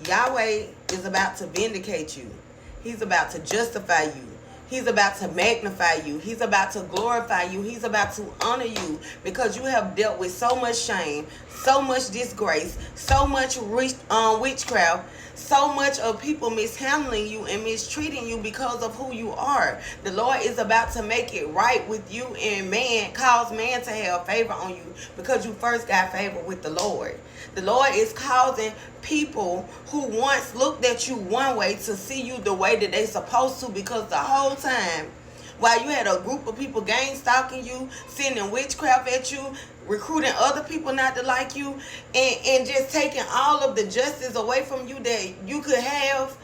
Yahweh is about to vindicate you. He's about to justify you. He's about to magnify you. He's about to glorify you. He's about to honor you because you have dealt with so much shame, so much disgrace, so much witchcraft, so much of people mishandling you and mistreating you because of who you are. The Lord is about to make it right with you, and cause man to have favor on you because you first got favor with the Lord. The Lord is causing people who once looked at you one way to see you the way that they supposed to, because the whole time while you had a group of people gang stalking you, sending witchcraft at you, recruiting other people not to like you, and just taking all of the justice away from you that you could have,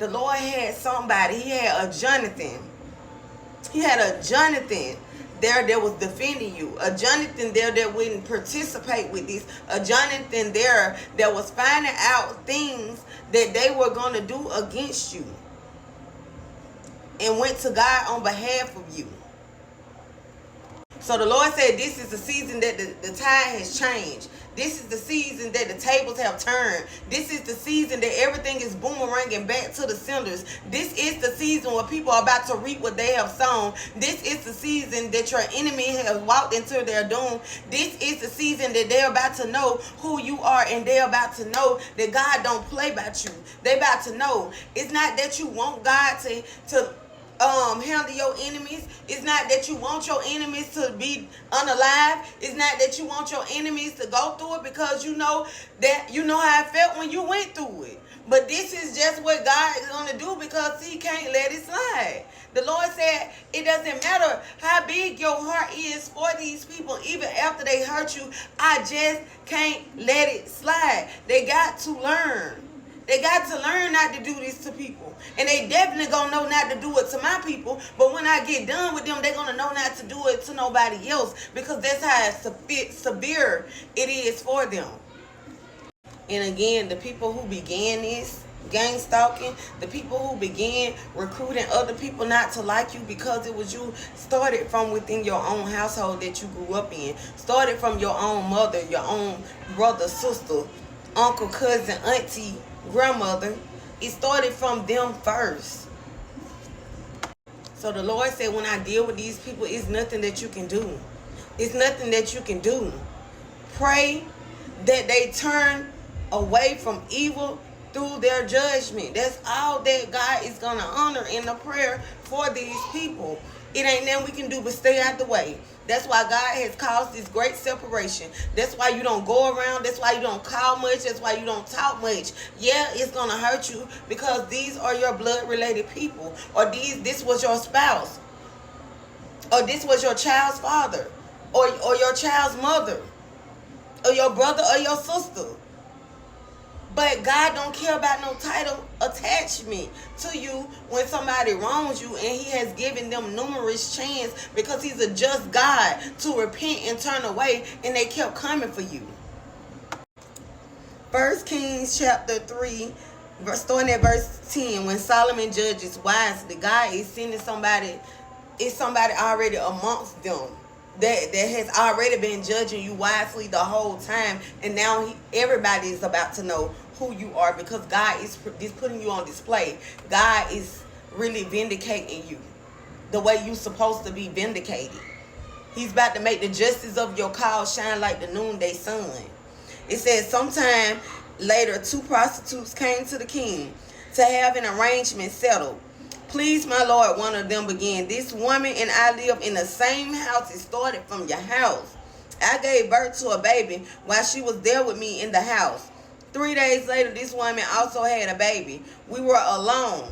the Lord had somebody. He had a Jonathan. He had a Jonathan there that was defending you. A Jonathan there that wouldn't participate with this. A Jonathan there that was finding out things that they were going to do against you, and went to God on behalf of you. So the Lord said this is the season that the tide has changed. This is the season that the tables have turned. This is the season that everything is boomeranging back to the senders. This is the season where people are about to reap what they have sown. This is the season that your enemy has walked into their doom. This is the season that they're about to know who you are, and they're about to know that God don't play about you. They're about to know it's not that you want God to handle your enemies. It's not that you want your enemies to be unalive. It's not that you want your enemies to go through it, because you know how it felt when you went through it. But this is just what God is going to do, because he can't let it slide. The Lord said it doesn't matter how big your heart is for these people, even after they hurt you, I just can't let it slide. They got to learn. They got to learn not to do this to people. And they definitely going to know not to do it to my people. But when I get done with them, they're going to know not to do it to nobody else, because that's how severe it is for them. And again, the people who began this gang stalking, the people who began recruiting other people not to like you because it was you, started from within your own household that you grew up in. Started from your own mother, your own brother, sister, uncle, cousin, auntie, grandmother. It started from them first. So the Lord said, when I deal with these people, it's nothing that you can do. It's nothing that you can do. Pray that they turn away from evil through their judgment. That's all that God is going to honor in the prayer for these people. It ain't nothing we can do but stay out the way. That's why God has caused this great separation. That's why you don't go around. That's why you don't call much. That's why you don't talk much. Yeah, it's going to hurt you, because these are your blood-related people. Or this was your spouse. Or this was your child's father. Or your child's mother. Or your brother or your sister. But God don't care about no title attachment to you when somebody wrongs you, and he has given them numerous chances, because he's a just God, to repent and turn away, and they kept coming for you. 1 Kings chapter 3, starting at verse 10, when Solomon judges wisely, God is sending somebody, it's somebody already amongst them that has already been judging you wisely the whole time, and now everybody is about to know who you are, because God is putting you on display. God is really vindicating you the way you're supposed to be vindicated. He's about to make the justice of your cause shine like the noonday sun. It says, sometime later, 2 prostitutes came to the king to have an arrangement settled. Please, my lord, one of them began, this woman and I live in the same house. It started from your house. I gave birth to a baby while she was there with me in the house. 3 days later, this woman also had a baby. We were alone.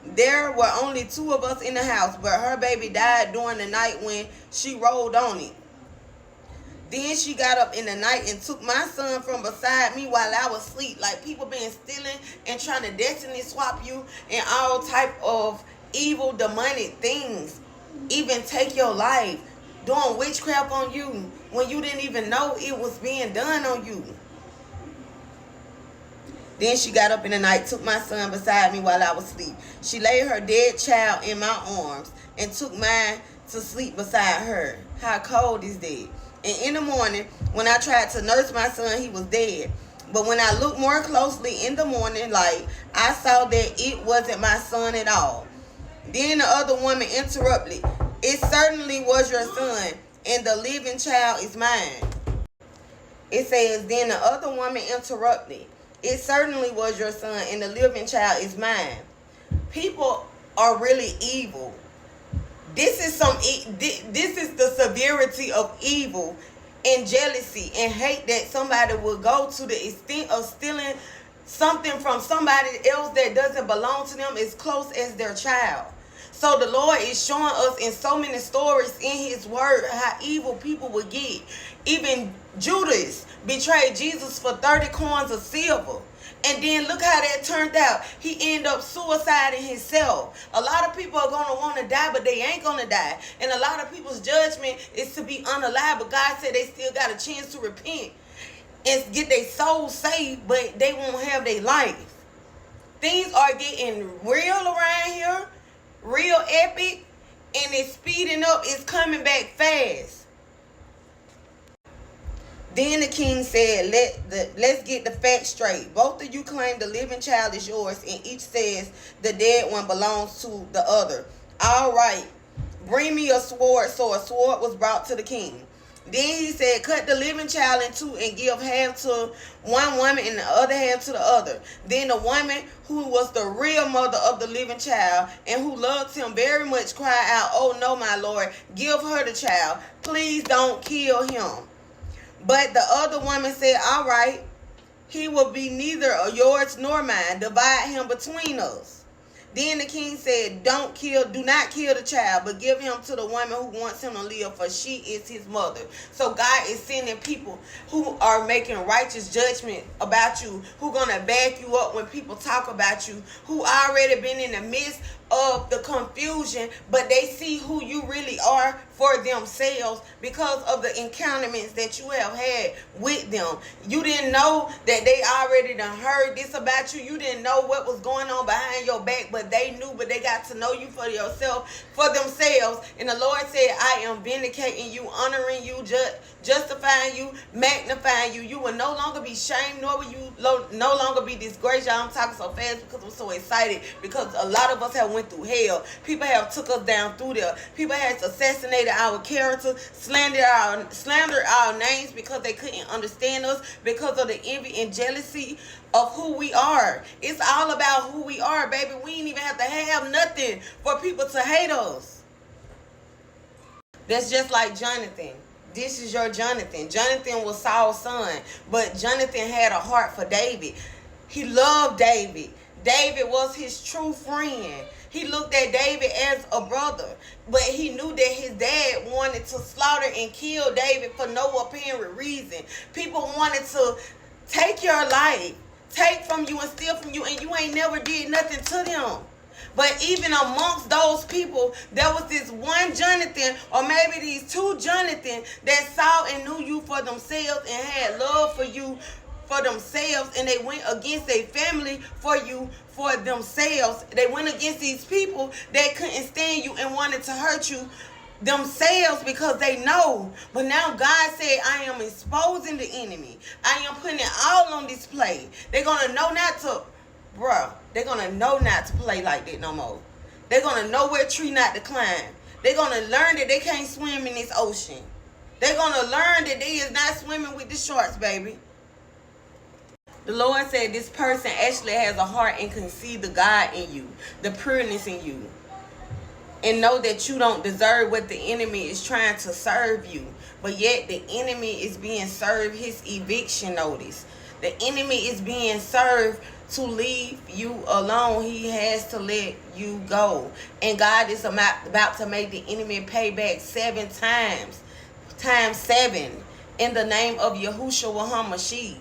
There were only 2 of us in the house, but her baby died during the night when she rolled on it. Then she got up in the night and took my son from beside me while I was asleep. Like, people been stealing and trying to destiny swap you and all type of evil, demonic things. Even take your life. Doing witchcraft on you when you didn't even know it was being done on you. Then she got up in the night, took my son beside me while I was asleep. She laid her dead child in my arms and took mine to sleep beside her. How cold is that? And in the morning, when I tried to nurse my son, he was dead. But when I looked more closely in the morning light, I saw that it wasn't my son at all. Then the other woman interrupted. It certainly was your son, and the living child is mine. It says, then the other woman interrupted. It certainly was your son, and the living child is mine. People are really evil. This is the severity of evil and jealousy and hate, that somebody will go to the extent of stealing something from somebody else that doesn't belong to them as close as their child. So the Lord is showing us in so many stories in his word how evil people would get. Even Judas betrayed Jesus for 30 coins of silver. And then look how that turned out. He ended up suiciding himself. A lot of people are going to want to die, but they ain't going to die. And a lot of people's judgment is to be unalive. But God said they still got a chance to repent and get their soul saved, but they won't have their life. Things are getting real around here, real epic, and it's speeding up. It's coming back fast. Then the king said, let's get the facts straight. Both of you claim the living child is yours, and each says the dead one belongs to the other. All right, bring me a sword. So a sword was brought to the king. Then he said, cut the living child in two and give half to one woman and the other half to the other. Then the woman who was the real mother of the living child and who loved him very much cried out, oh no, my lord, give her the child. Please don't kill him. But the other woman said, all right, he will be neither yours nor mine. Divide him between us. Then the king said, do not kill the child, but give him to the woman who wants him to live, for she is his mother. So God is sending people who are making righteous judgment about you, who going to back you up when people talk about you, who already been in the midst of the confusion, but they see who you really are for themselves because of the encounterments that you have had with them. You didn't know that they already done heard this about you. You didn't know what was going on behind your back, but they knew, but they got to know you for yourself, for themselves. And the Lord said, I am vindicating you, honoring you, justifying you, magnifying you. You will no longer be shamed, nor will you no longer be disgraced. Y'all, I'm talking so fast because I'm so excited, because a lot of us have went through hell. People have took us down through there. People have assassinated our character, slandered our names because they couldn't understand us, because of the envy and jealousy of who we are. It's all about who we are, baby. We ain't even have to have nothing for people to hate us. That's just like Jonathan. This is your Jonathan. Jonathan was Saul's son, but Jonathan had a heart for David. He loved David. David was his true friend. He looked at David as a brother, but he knew that his dad wanted to slaughter and kill David for no apparent reason. People wanted to take your life, take from you and steal from you, and you ain't never did nothing to them. But even amongst those people, there was this one Jonathan, or maybe these two Jonathan, that saw and knew you for themselves and had love for you for themselves, and they went against their family for you for themselves. They went against these people that couldn't stand you and wanted to hurt you themselves because they know. But now God said, I am exposing the enemy. I am putting it all on display. They're going to know not to, they're going to know not to play like that no more. They're going to know what tree not to climb. They're going to learn that they can't swim in this ocean. They're going to learn that they is not swimming with the sharks, baby. The Lord said this person actually has a heart and can see the God in you, the pureness in you, and know that you don't deserve what the enemy is trying to serve you. But yet the enemy is being served his eviction notice. The enemy is being served to leave you alone. He has to let you go. And God is about to make the enemy pay back 7 times. Times 7. In the name of Yahushua HaMashiach.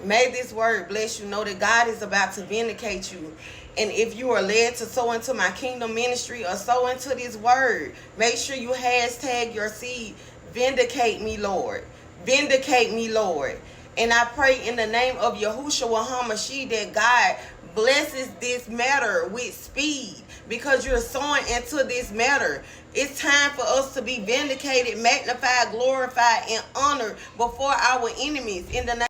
May this word bless you. Know that God is about to vindicate you. And if you are led to sow into my kingdom ministry or sow into this word, make sure you hashtag your seed. Vindicate me, Lord. Vindicate me, Lord. And I pray in the name of Yahushua HaMashiach that God blesses this matter with speed, because you're sowing into this matter. It's time for us to be vindicated, magnified, glorified, and honored before our enemies in the name